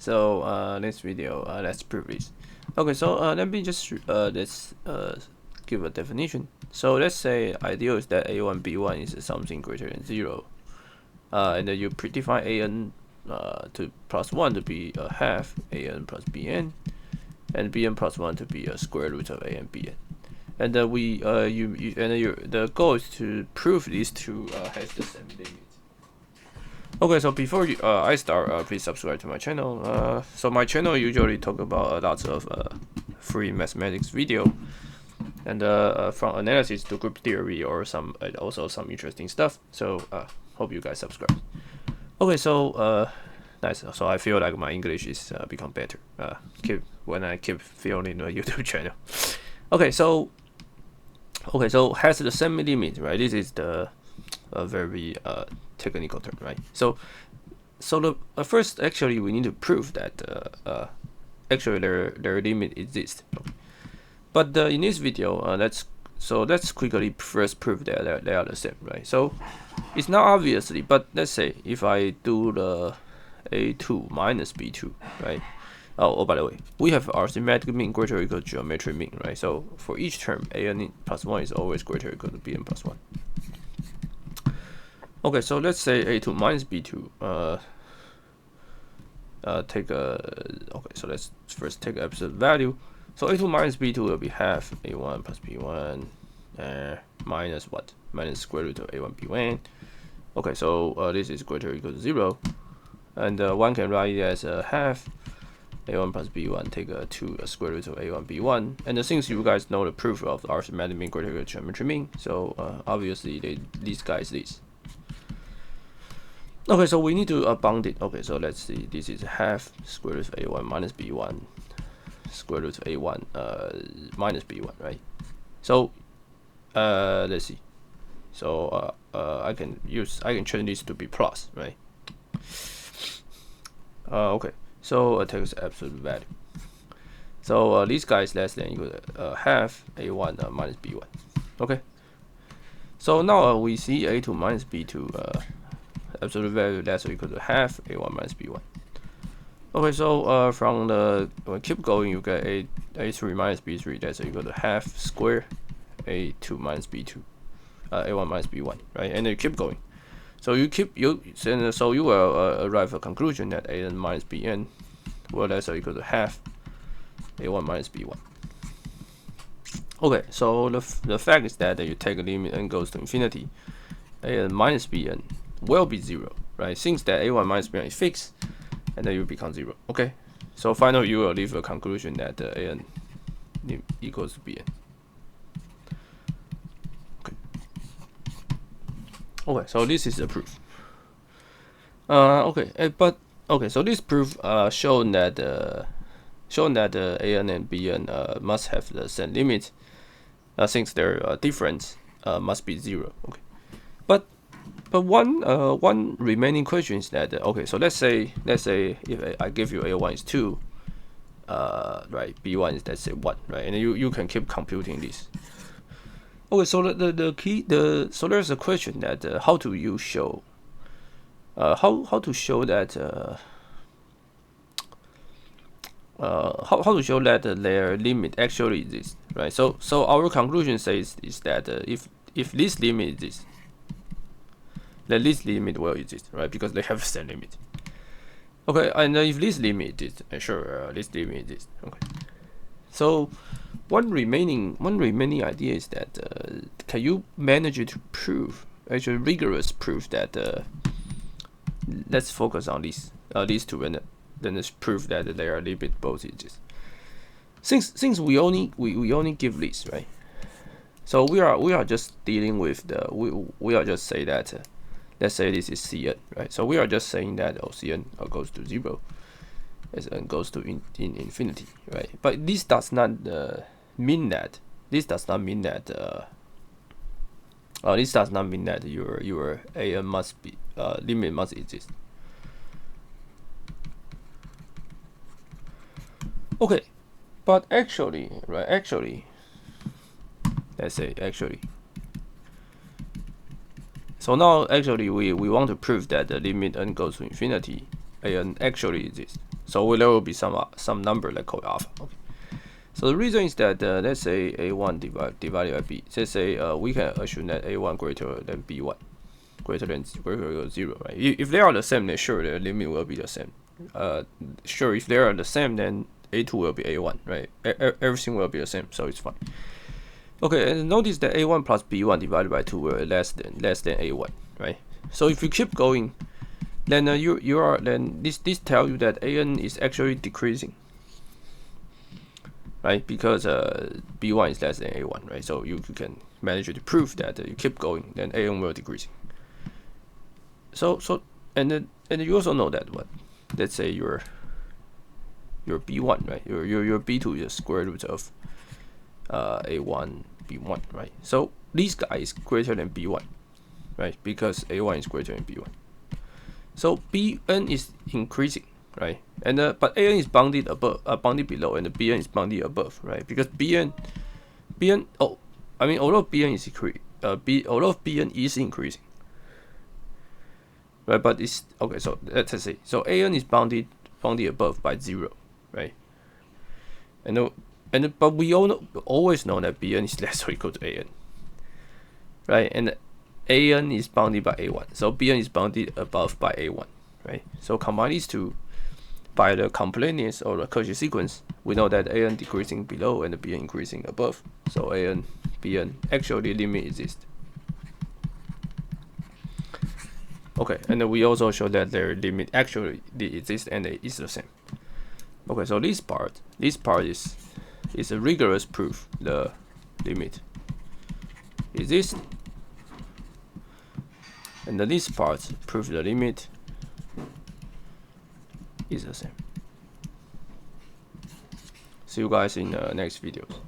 So next video, let's prove this. Okay, so let me just let's give a definition. So let's say ideal is that a1 b1 is something greater than 0, and then you predefine an to plus 1 to be a half an plus bn, and bn plus 1 to be a square root of a and bn. And the goal is to prove these two has the same limit. Okay, so before I start, please subscribe to my channel. So my channel usually talk about lots of free mathematics video, and from analysis to group theory or also some interesting stuff. So hope you guys subscribe. Okay, so nice. So I feel like my English is become better. When I keep filming the YouTube channel. Okay, so has the same limit, right? This is the very technical term, right? So the first, actually, we need to prove that actually their limit exists. But in this video, let's quickly first prove that they are the same, right? So it's not obviously, but let's say if I do the a2 minus b2, right? Oh, by the way, we have arithmetic mean greater or equal to geometric mean, right? So for each term, an plus 1 is always greater or equal to bn plus 1. Okay, so let's say a2 minus b2. Okay, so let's first take absolute value. So a2 minus b2 will be half a1 plus b1 minus what? Minus square root of a1 b1. Okay, so this is greater or equal to 0, and one can write it as a half a1 plus b1 take to a square root of a1 b1. And since you guys know the proof of the arithmetic mean greater or equal to geometric mean, so obviously these guys this. Okay, so we need to bound it. Okay, so let's see. This is half square root of a1 minus b1 square root of a1 minus b1, right? So let's see. So I can change this to be plus, right? Okay, so take the absolute value. So these guys less than equal to half a1 minus b1. Okay. So now we see a2 minus b2 absolute value less or equal to half a1 minus b1. Okay, so from the keep going, you get a3 minus b3 that's equal to half square a2 minus b2 a1 minus b1, right? And then you keep going. So so you will arrive at a conclusion that an minus bn will less or equal to half a1 minus b1. Okay, so the fact is that you take a limit n goes to infinity, an minus bn will be 0, right? Since that a1 minus bn is fixed, and then you become 0. Okay, so finally you will leave a conclusion that an equals to bn. Okay, so this is the proof. Okay, so this proof shown that an and bn must have the same limit, since their difference must be 0. Okay, but one remaining question is that okay, so let's say if I give you a1 is 2, right, b1 is, let's say, 1, right, and you can keep computing this. Okay, so so there's a question that how do you show how to show that how to show that their limit actually exists, right? So our conclusion says is that if this limit exists, then this limit will exist, right? Because they have the same limit. Okay, and if this limit exists, sure, this limit exists. Okay. So one remaining idea is that can you manage to prove, actually rigorous proof that let's focus on these two, and then let's prove that their limit both exist. Since we only give this, right? So we are just dealing with we are just say that let's say this is Cn, right? So we are just saying that Cn goes to 0 as n goes to infinity, right? But this does not mean that your an must be limit must exist. Okay, but actually, right? Let's say actually. So now actually we want to prove that the limit n goes to infinity, an actually exists. So there will be some number like called alpha. Okay. So the reason is that let's say a1 divided by b. Let's say we can assume that a1 greater than b1, greater than 0, right? If they are the same, then sure the limit will be the same. Sure, if they are the same, then a2 will be a1, right? Everything will be the same, so it's fine. Okay, and notice that a1 plus b1 divided by 2 will less than a1, right? So if you keep going, then this tells you that an is actually decreasing, right? Because b1 is less than a1, right? So you can manage to prove that you keep going, then an will decreasing. And you also know that what? Let's say your b1, right? Your b2 is the square root of a1 b1, right? So this guy is greater than b1, right? Because a1 is greater than b1. So bn is increasing, right? And but an is bounded above, bounded below, and the bn is bounded above, right? Because although bn is although bn is increasing, right? But it's okay. So let's say so an is bounded above by 0, right? But we always know that bn is less or equal to an, right? And an is bounded by a1, so bn is bounded above by a1, right? So combine these two by the completeness or the Cauchy sequence, we know that an decreasing below and the bn increasing above. So an, bn actually limit exists. Okay, and then we also show that their limit actually exists and it is the same. Okay, so this part is a rigorous proof the limit exists, and this part proves the limit is the same. See you guys in the next videos.